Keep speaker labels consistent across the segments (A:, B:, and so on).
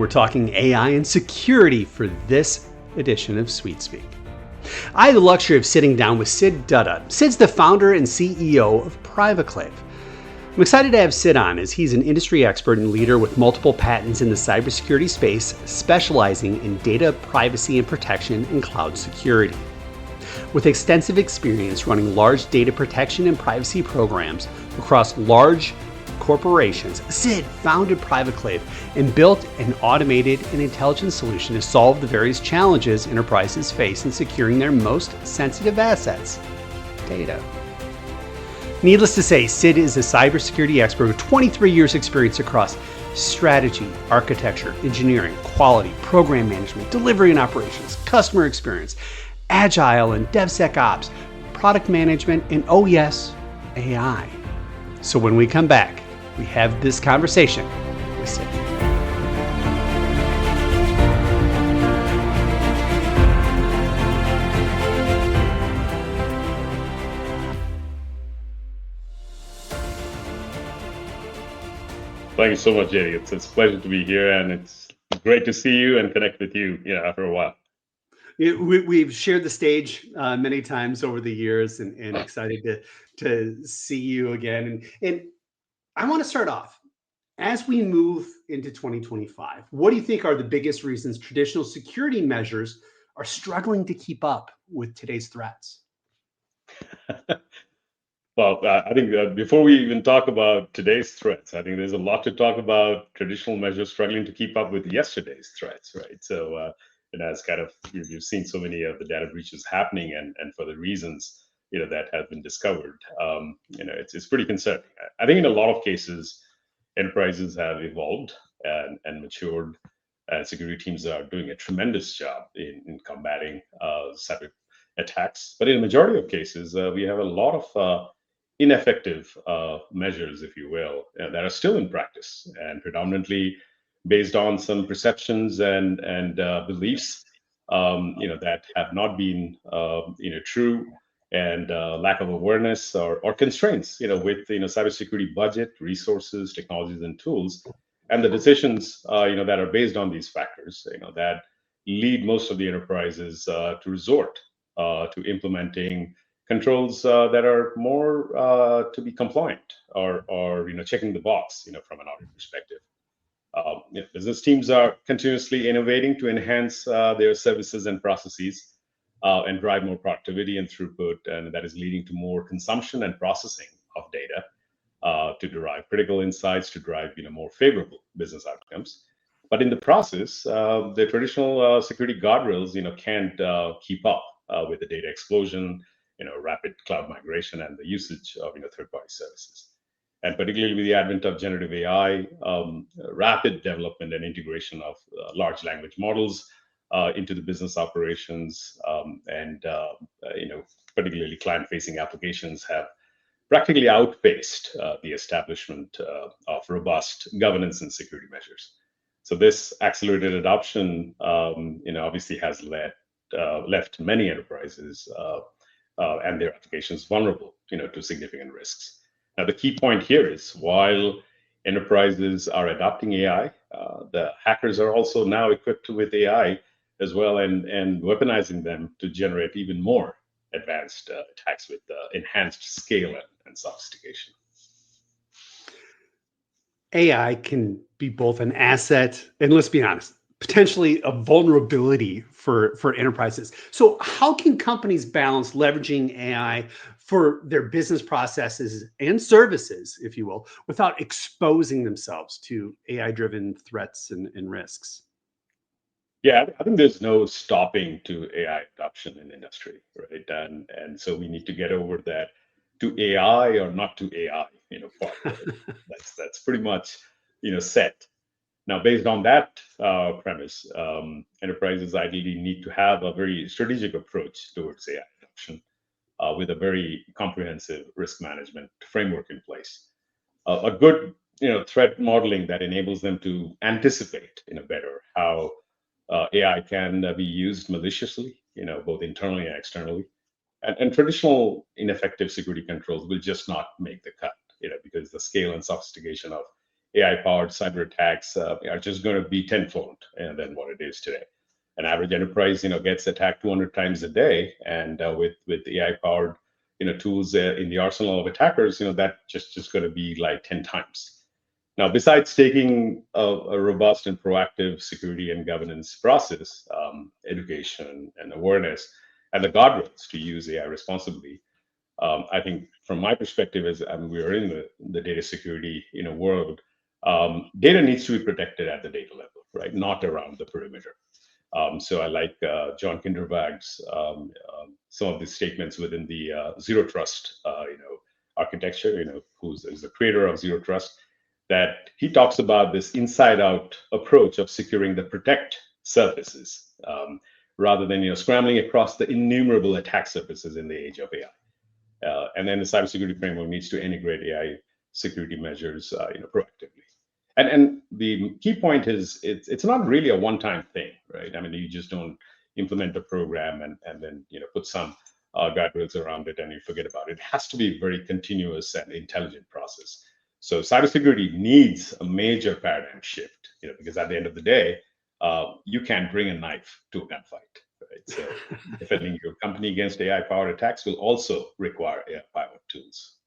A: We're talking AI and security for this edition of Sweet Speak. I had the luxury of sitting down with Sid Dutta. Sid's the founder and CEO of Privaclave. I'm excited to have Sid on as he's an industry expert and leader with multiple patents in the cybersecurity space, specializing in data privacy and protection and cloud security. With extensive experience running large data protection and privacy programs across large corporations, Sid founded Privaclave and built an automated and intelligent solution to solve the various challenges enterprises face in securing their most sensitive assets, data. Needless to say, Sid is a cybersecurity expert with 23 years experience across strategy, architecture, engineering, quality, program management, delivery and operations, customer experience, agile and DevSecOps, product management, and oh yes, AI. So when we come back, we have this conversation with Sid.
B: Thank you so much, Jerry. It's a pleasure to be here, and it's great to see you and connect with you. After a while.
A: We've shared the stage many times over the years, and excited to see you again. And I want to start off as we move into 2025. What do you think are the biggest reasons traditional security measures are struggling to keep up with today's threats?
B: Well, I think before we even talk about today's threats, I think there's a lot to talk about traditional measures struggling to keep up with yesterday's threats, right? So, as kind of you've seen so many of the data breaches happening, and for the reasons that have been discovered, it's pretty concerning. I think in a lot of cases, enterprises have evolved and matured, and security teams are doing a tremendous job in combating cyber attacks. But in a majority of cases, we have a lot of ineffective measures, if you will, that are still in practice and predominantly based on some perceptions and beliefs, that have not been, true, and lack of awareness or constraints, with cybersecurity budget, resources, technologies, and tools, and the decisions, that are based on these factors, that lead most of the enterprises to resort to implementing controls that are more to be compliant or checking the box, from an audit perspective. Business teams are continuously innovating to enhance their services and processes and drive more productivity and throughput, and that is leading to more consumption and processing of data to derive critical insights to drive more favorable business outcomes. But in the process, the traditional security guardrails can't keep up with the data explosion, rapid cloud migration, and the usage of third-party services. And particularly with the advent of generative AI, rapid development and integration of large language models into the business operations, and particularly client-facing applications have practically outpaced the establishment of robust governance and security measures. So this accelerated adoption, obviously has left many enterprises and their applications vulnerable, to significant risks. Now, the key point here is while enterprises are adopting AI, the hackers are also now equipped with AI as well, and weaponizing them to generate even more advanced attacks with enhanced scale and sophistication.
A: AI can be both an asset and, let's be honest, potentially a vulnerability for enterprises. So how can companies balance leveraging AI for their business processes and services, if you will, without exposing themselves to AI-driven threats and risks?
B: Yeah, I think there's no stopping to AI adoption in industry, right? And so we need to get over that to AI or not to AI, part. Right? That's pretty much set. Now, based on that premise, enterprises ideally need to have a very strategic approach towards AI adoption with a very comprehensive risk management framework in place. A good, threat modeling that enables them to anticipate, better how AI can be used maliciously, both internally and externally. And traditional ineffective security controls will just not make the cut, because the scale and sophistication of AI-powered cyber attacks are just going to be tenfold than what it is today. An average enterprise, gets attacked 200 times a day, and with AI-powered, tools in the arsenal of attackers, that just going to be like 10 times. Now, besides taking a robust and proactive security and governance process, education and awareness, and the guardrails to use AI responsibly, I think from my perspective, as we are in the data security world, data needs to be protected at the data level, right? Not around the perimeter. So I like John Kinderberg's some of the statements within the zero trust, architecture. Who's is the creator of zero trust, that he talks about this inside-out approach of securing the protect surfaces rather than scrambling across the innumerable attack surfaces in the age of AI. And then the cybersecurity framework needs to integrate AI security measures, proactively. And the key point is it's not really a one-time thing, right? I mean, you just don't implement a program and then put some guardrails around it and you forget about it. It has to be a very continuous and intelligent process. So cybersecurity needs a major paradigm shift, because at the end of the day, you can't bring a knife to a gunfight, right? So defending your company against AI-powered attacks will also require AI-powered tools.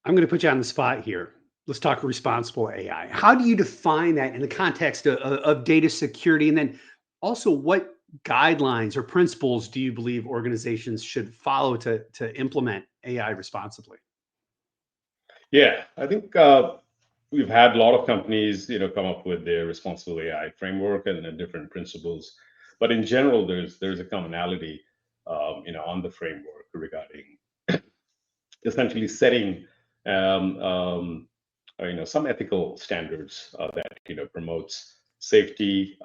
A: I'm going to put you on the spot here. Let's talk responsible AI. How do you define that in the context of data security? And then also, what guidelines or principles do you believe organizations should follow to implement AI responsibly?
B: Yeah, I think we've had a lot of companies, come up with their responsible AI framework and different principles. But in general, there's a commonality, on the framework regarding essentially setting some ethical standards that promotes safety,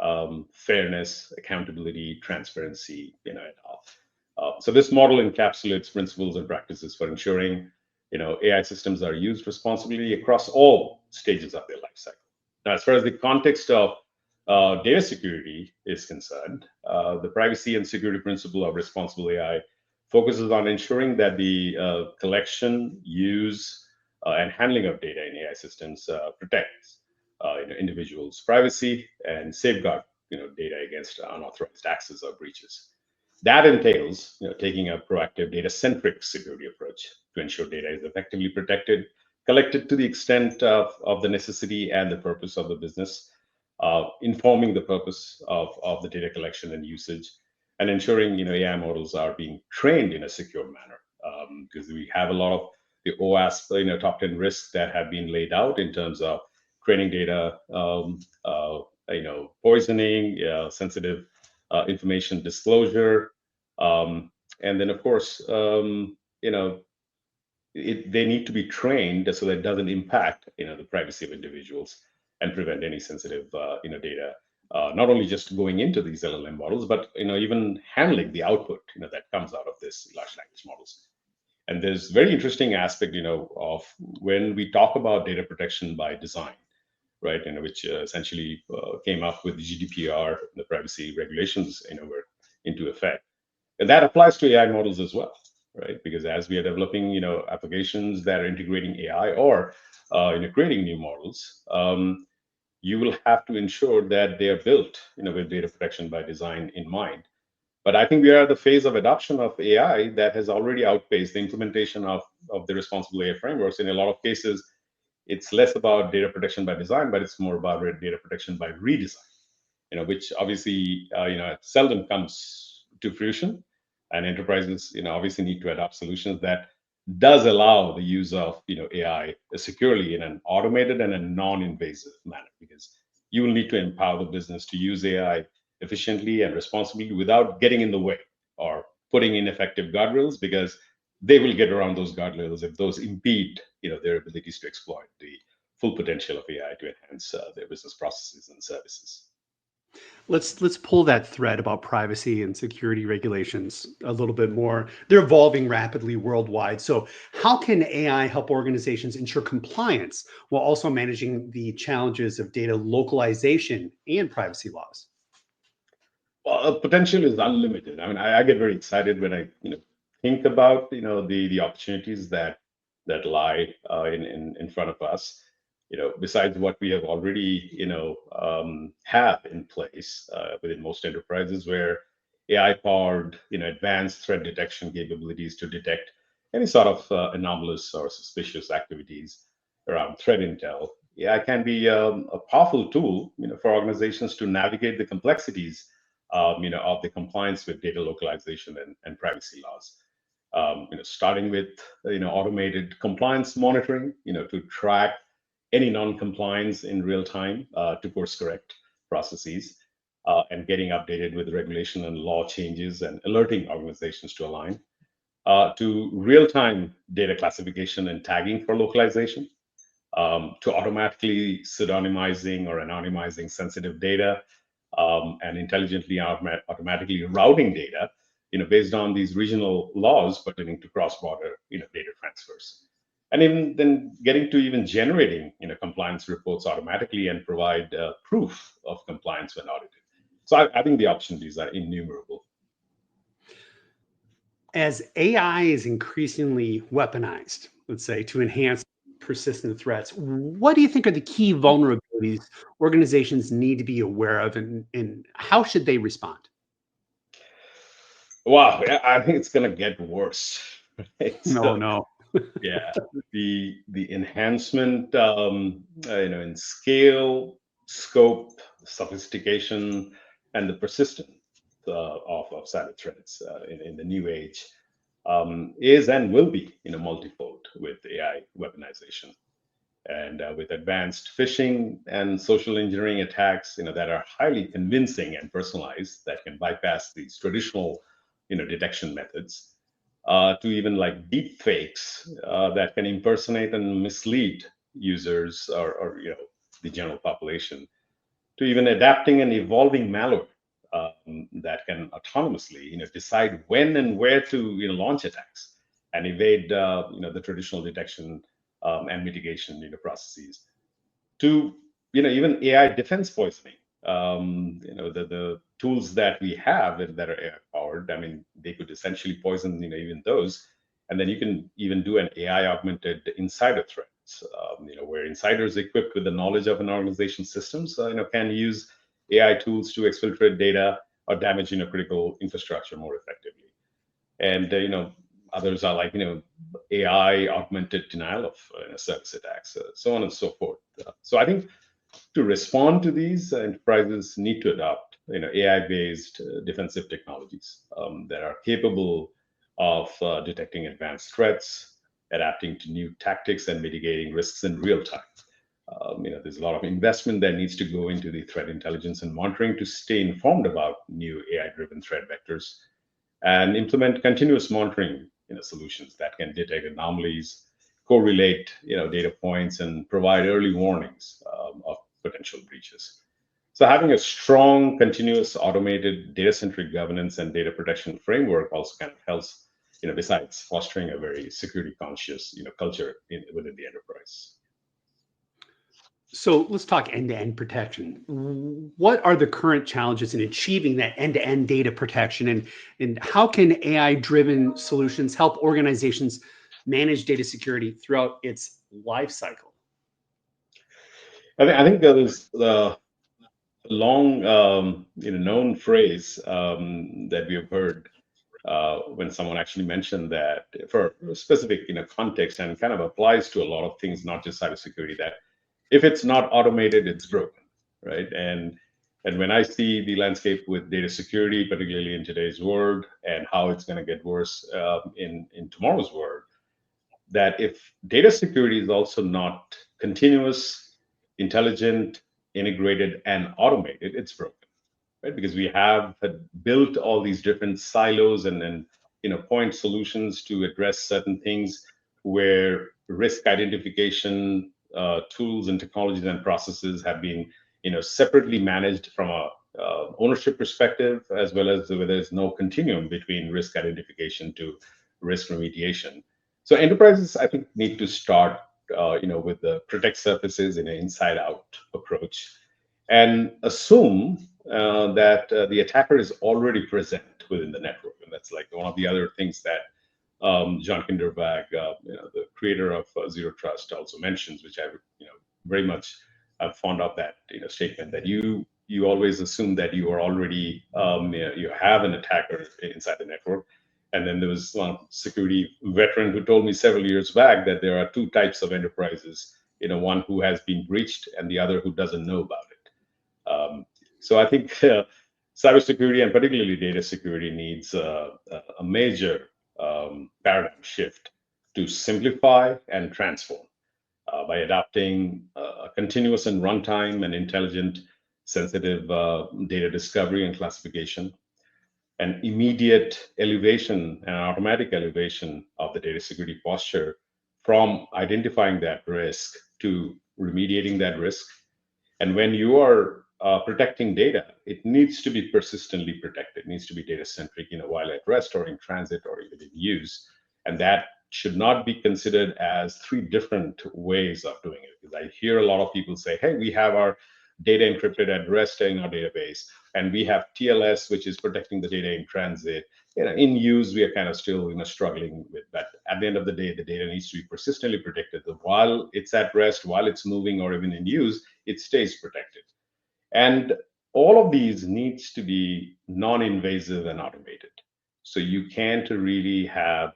B: fairness, accountability, transparency, and all. So this model encapsulates principles and practices for ensuring AI systems are used responsibly across all stages of their life cycle. Now, as far as the context of data security is concerned, the privacy and security principle of responsible AI focuses on ensuring that the collection, use, and handling of data in AI systems protects individuals' privacy and safeguard data against unauthorized access or breaches. That entails taking a proactive data-centric security approach to ensure data is effectively protected, collected to the extent of the necessity and the purpose of the business, informing the purpose of the data collection and usage, and ensuring AI models are being trained in a secure manner. Because we have a lot of the OWASP top 10 risks that have been laid out in terms of training data, poisoning, sensitive information disclosure, and then of course they need to be trained so that it doesn't impact the privacy of individuals and prevent any sensitive data not only just going into these LLM models, but even handling the output that comes out of this large language models. And there's very interesting aspect of when we talk about data protection by design, right? Which essentially came up with the GDPR, the privacy regulations were into effect, and that applies to AI models as well, right? Because as we are developing applications that are integrating AI or creating new models, you will have to ensure that they are built with data protection by design in mind. But I think we are at the phase of adoption of AI that has already outpaced the implementation of the responsible AI frameworks. In a lot of cases, it's less about data protection by design, but it's more about data protection by redesign, which obviously seldom comes to fruition. And enterprises obviously need to adopt solutions that does allow the use of AI securely in an automated and a non-invasive manner, because you will need to empower the business to use AI efficiently and responsibly without getting in the way or putting in effective guardrails, because they will get around those guardrails if those impede their abilities to exploit the full potential of AI to enhance their business processes and services.
A: Let's pull that thread about privacy and security regulations a little bit more. They're evolving rapidly worldwide. So how can AI help organizations ensure compliance while also managing the challenges of data localization and privacy laws?
B: Well, potential is unlimited. I mean, I get very excited when I think about the opportunities that lie in front of us. besides what we have already, have in place within most enterprises, where AI-powered, advanced threat detection capabilities to detect any sort of anomalous or suspicious activities around threat intel. AI can be a powerful tool, for organizations to navigate the complexities, of the compliance with data localization and privacy laws. Starting with automated compliance monitoring, to track any non-compliance in real time, to course correct processes, and getting updated with regulation and law changes and alerting organizations to align, to real-time data classification and tagging for localization, to automatically pseudonymizing or anonymizing sensitive data, and intelligently automatically routing data, based on these regional laws pertaining to cross-border, data transfers. And even then getting to even generating, compliance reports automatically and provide proof of compliance when audited. So I think the opportunities are innumerable.
A: As AI is increasingly weaponized, let's say, to enhance persistent threats, what do you think are the key vulnerabilities organizations need to be aware of, and how should they respond?
B: Wow, I think it's going to get worse. Right?
A: No,
B: So
A: no.
B: yeah, the enhancement, in scale, scope, sophistication, and the persistence of cyber threats in the new age, is and will be, multifold with AI weaponization, and with advanced phishing and social engineering attacks, that are highly convincing and personalized, that can bypass these traditional, detection methods, to even like deep fakes that can impersonate and mislead users, or the general population, to even adapting and evolving malware that can autonomously, decide when and where to, launch attacks and evade, the traditional detection and mitigation, processes, to even AI defense poisoning. The tools that we have that are AI powered, I mean, they could essentially poison, even those. And then you can even do an AI augmented insider threats, where insiders equipped with the knowledge of an organization's systems, can use AI tools to exfiltrate data or damage, critical infrastructure more effectively. And others are like, AI augmented denial of service attacks, so on and so forth. So I think to respond to these, enterprises need to adopt, AI-based defensive technologies that are capable of detecting advanced threats, adapting to new tactics, and mitigating risks in real time. There's a lot of investment that needs to go into the threat intelligence and monitoring to stay informed about new AI-driven threat vectors, and implement continuous monitoring, solutions that can detect anomalies, correlate, data points, and provide early warnings of potential breaches. So having a strong, continuous, automated, data-centric governance and data protection framework also kind of helps, besides fostering a very security-conscious, culture within the enterprise.
A: So let's talk end-to-end protection. What are the current challenges in achieving that end-to-end data protection, and how can AI-driven solutions help organizations manage data security throughout its life cycle?
B: I think there is the long, known phrase that we have heard when someone actually mentioned that for a specific, context, and kind of applies to a lot of things, not just cybersecurity. That if it's not automated, it's broken, right? And when I see the landscape with data security, particularly in today's world, and how it's going to get worse in tomorrow's world, that if data security is also not continuous, intelligent, integrated, and automated, it's broken, right? Because we have had built all these different silos and point solutions to address certain things, where risk identification tools and technologies and processes have been separately managed from a ownership perspective, as well as where there's no continuum between risk identification to risk remediation. So enterprises, I think, need to start with the protect surfaces in an inside out approach, and assume that the attacker is already present within the network. And that's like one of the other things that John Kinderberg, the creator of Zero Trust, also mentions, which I very much fond of that statement that you always assume that you are already you have an attacker inside the network. And then there was one security veteran who told me several years back that there are two types of enterprises, one who has been breached and the other who doesn't know about it. So I think cybersecurity and particularly data security needs a major paradigm shift to simplify and transform by adopting a continuous and runtime and intelligent, sensitive data discovery and classification, an immediate elevation and automatic elevation of the data security posture from identifying that risk to remediating that risk. And when you are protecting data, it needs to be persistently protected. It needs to be data centric, while at rest or in transit or even in use. And that should not be considered as three different ways of doing it. Because I hear a lot of people say, hey, we have our data encrypted at rest in our database, and we have TLS, which is protecting the data in transit. In use, we are kind of still struggling with that. At the end of the day, the data needs to be persistently protected. So while it's at rest, while it's moving, or even in use, it stays protected. And all of these needs to be non-invasive and automated. So you can't really have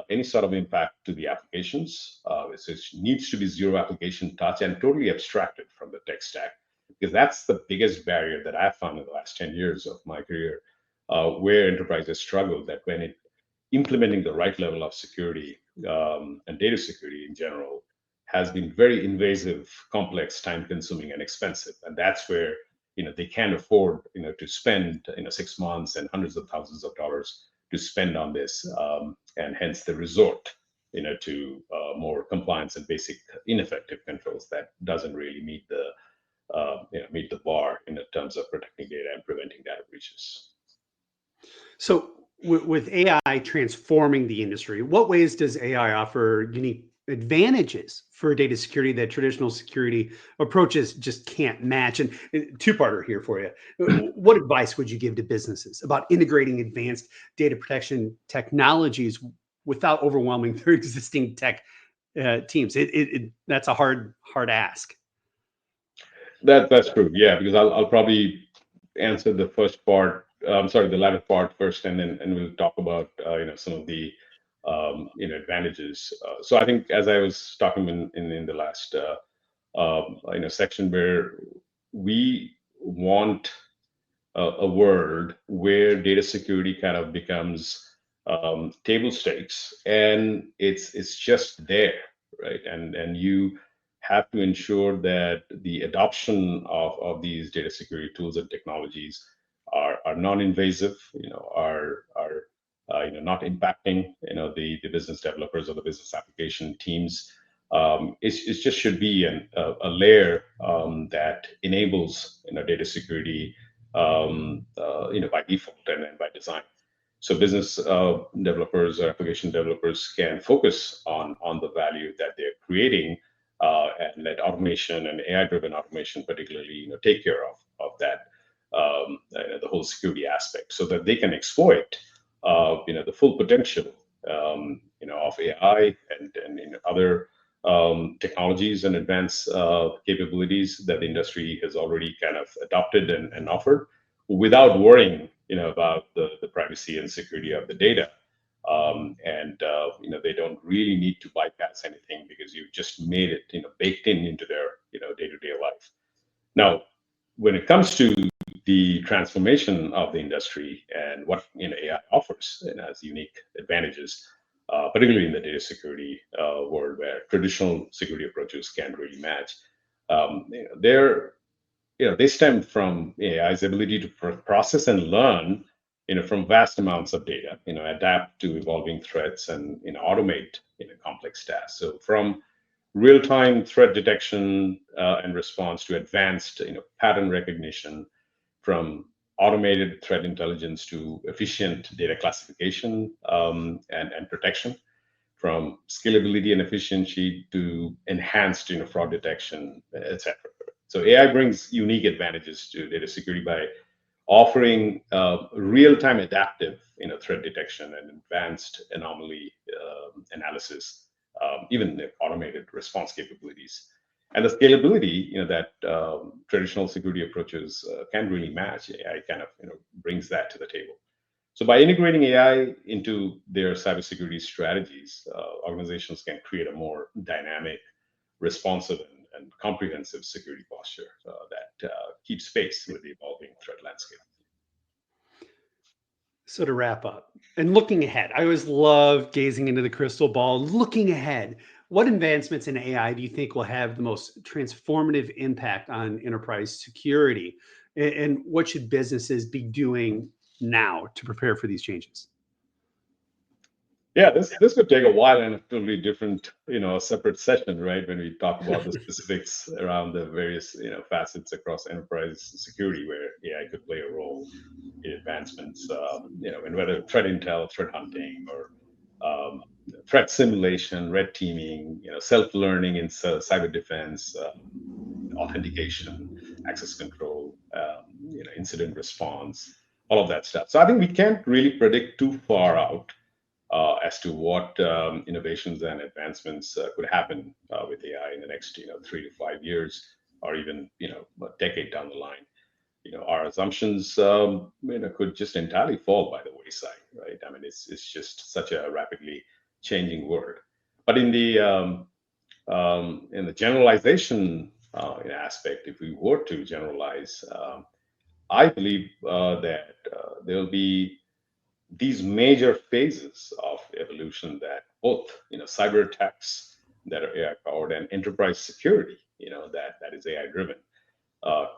B: any sort of impact to the applications. So it needs to be zero application touch and totally abstracted from the tech stack, because that's the biggest barrier that I've found in the last 10 years of my career, where enterprises struggle, that when implementing the right level of security and data security in general has been very invasive, complex, time consuming, and expensive. And that's where they can't afford to spend 6 months and hundreds of thousands of dollars to spend on this, and hence the resort to more compliance and basic ineffective controls that doesn't really meet the bar in terms of protecting data and preventing data breaches.
A: So with AI transforming the industry, what ways does AI offer unique advantages for data security that traditional security approaches just can't match? And two-parter here for you. What advice would you give to businesses about integrating advanced data protection technologies without overwhelming their existing tech teams? That's a hard ask.
B: That's true. Yeah, because I'll probably answer the first part. Sorry, the latter part first, and then we'll talk about some of the advantages. So I think, as I was talking in the last section, where we want a world where data security kind of becomes table stakes, and it's just there, right? And you have to ensure that the adoption of these data security tools and technologies are non-invasive, are not impacting the business developers or the business application teams. It just should be a layer that enables data security by default and by design. So business developers or application developers can focus on the value that they're creating, and let automation and AI-driven automation, particularly, take care of that, the whole security aspect, so that they can exploit, the full potential, of AI and other technologies and advanced capabilities that the industry has already kind of adopted and offered, without worrying, about the privacy and security of the data. And they don't really need to bypass anything, because you've just made it, baked into their, day-to-day life. Now, when it comes to the transformation of the industry and what AI offers as unique advantages, particularly in the data security world, where traditional security approaches can't really match, they're they stem from AI's ability to process and learn, from vast amounts of data, adapt to evolving threats, and automate complex tasks. So from real-time threat detection and response to advanced, pattern recognition, from automated threat intelligence to efficient data classification and protection, from scalability and efficiency to enhanced, fraud detection, etc. So AI brings unique advantages to data security by offering real-time adaptive, threat detection and advanced anomaly analysis, even the automated response capabilities. and the scalability, that traditional security approaches can really match. AI kind of brings that to the table. So by integrating AI into their cybersecurity strategies, organizations can create a more dynamic, responsive, and comprehensive security posture that keeps pace with the evolving threat landscape.
A: So to wrap up and looking ahead, I always love gazing into the crystal ball. Looking ahead, what advancements in AI do you think will have the most transformative impact on enterprise security? And what should businesses be doing now to prepare for these changes?
B: Yeah, this could take a while and a totally different, separate session, right? When we talk about the specifics around the various, facets across enterprise security where AI could play a role in advancements, and whether threat intel, threat hunting, or threat simulation, red teaming, self-learning in cyber defense, authentication, access control, incident response, all of that stuff. So I think we can't really predict too far out as to what innovations and advancements could happen with AI in the next 3 to 5 years, or even a decade down the line. Our assumptions could just entirely fall by the wayside, right? I mean, it's just such a rapidly changing world. But in the generalization aspect, if we were to generalize, I believe that there will be these major phases of evolution that both cyber attacks that are AI powered and enterprise security that is AI driven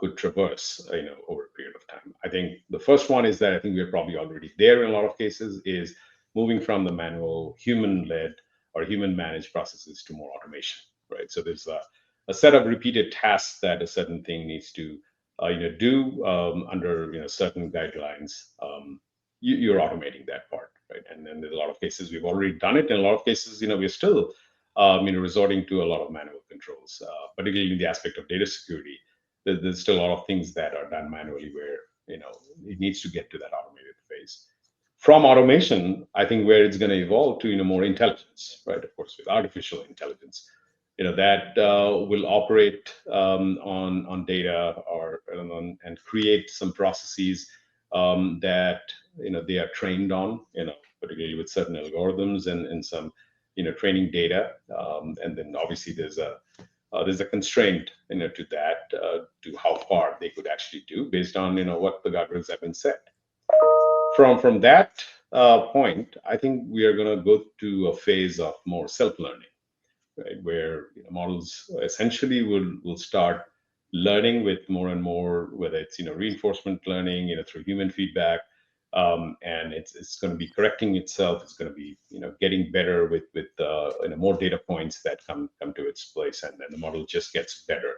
B: could traverse over a period of time. I think the first one is that I think we're probably already there in a lot of cases, is moving from the manual human led or human managed processes to more automation, right? So there's a set of repeated tasks that a certain thing needs to do under certain guidelines. You're automating that part, right? And then there's a lot of cases we've already done it. In a lot of cases, we're still resorting to a lot of manual controls, particularly in the aspect of data security. There's still a lot of things that are done manually where it needs to get to that automated phase. From automation, I think where it's going to evolve to more intelligence, right? Of course, with artificial intelligence, that will operate on data or and create some processes that they are trained on, particularly with certain algorithms and some training data, and then obviously there's a constraint to that, to how far they could actually do based on what the guardrails have been set. From that point, I think we are going to go to a phase of more self-learning, right, where models essentially will start learning with more and more, whether it's reinforcement learning through human feedback, and it's going to be correcting itself. It's going to be getting better with more data points that come to its place, and then the model just gets better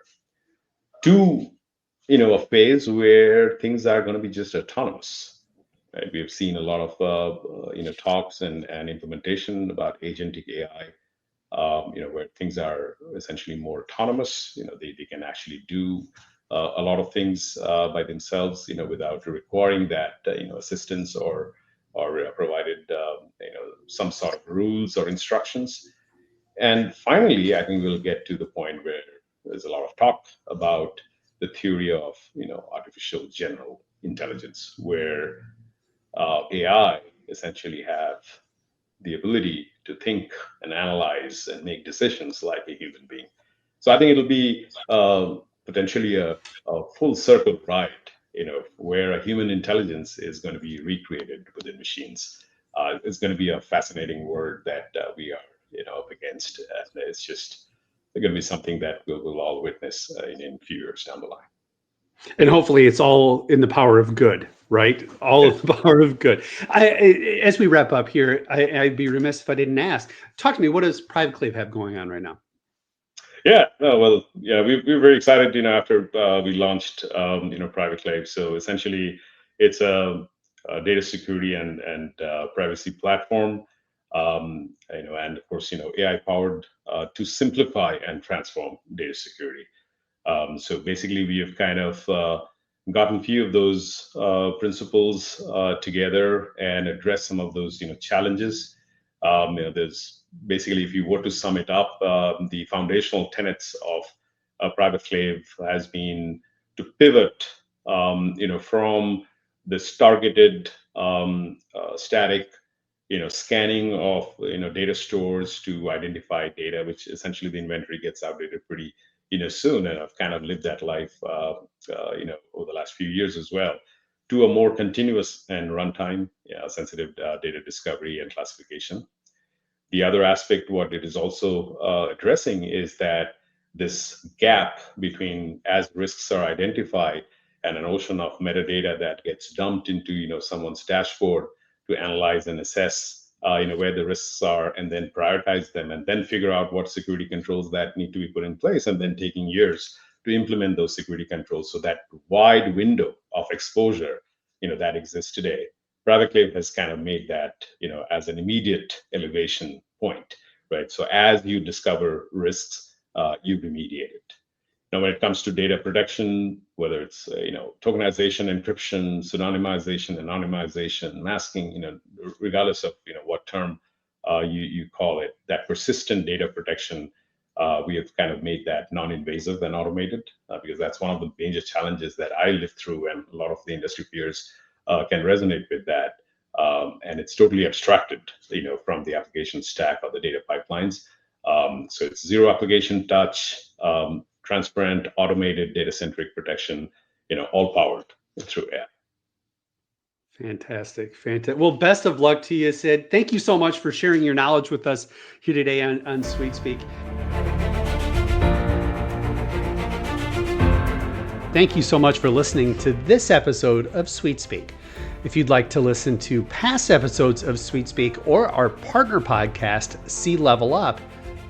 B: to a phase where things are going to be just autonomous. Right? We have seen a lot of talks and implementation about agentic AI, where things are essentially more autonomous. They can actually do a lot of things by themselves, without requiring that assistance or provided some sort of rules or instructions. And finally, I think we'll get to the point where there's a lot of talk about the theory of artificial general intelligence, where AI essentially have the ability to think and analyze and make decisions like a human being. So I think it'll be potentially a full circle ride, where a human intelligence is going to be recreated within machines. It's going to be a fascinating world that we are, up against. And it's just going to be something that we'll all witness in a few years down the line.
A: And hopefully it's all in the power of good, right? All of the power of good. As we wrap up here, I'd be remiss if I didn't ask. Talk to me, what does Privaclave have going on right now?
B: Yeah, no, well, yeah, we're very excited, after we launched, Privaclave. So essentially, it's a data security and privacy platform, and of course, AI powered to simplify and transform data security. So basically, we have kind of gotten a few of those principles together and address some of those challenges. There's basically, if you were to sum it up, the foundational tenets of Privaclave has been to pivot, from this targeted static, scanning of data stores to identify data, which essentially the inventory gets outdated pretty soon. And I've kind of lived that life, over the last few years as well, to a more continuous and runtime sensitive data discovery and classification. The other aspect, what it is also addressing, is that this gap between as risks are identified and an ocean of metadata that gets dumped into someone's dashboard to analyze and assess where the risks are, and then prioritize them, and then figure out what security controls that need to be put in place, and then taking years to implement those security controls. So that wide window of exposure that exists today, Privaclave has kind of made that, as an immediate elevation point, right? So as you discover risks, you remediate it. Now, when it comes to data protection, whether it's tokenization, encryption, pseudonymization, anonymization, masking, regardless of what term you call it, that persistent data protection, we have kind of made that non-invasive and automated, because that's one of the major challenges that I lived through, and a lot of the industry peers can resonate with that. And it's totally abstracted, from the application stack or the data pipelines. So it's zero application touch, transparent, automated, data-centric protection, all powered through AI.
A: Fantastic. Well, best of luck to you, Sid. Thank you so much for sharing your knowledge with us here today on SweetSpeak. Thank you so much for listening to this episode of SweetSpeak. If you'd like to listen to past episodes of SweetSpeak or our partner podcast, C-Level Up,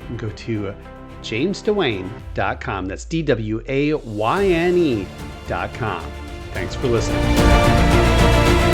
A: you can go to jamesdewayne.com. That's DWAYNE.com. Thanks for listening.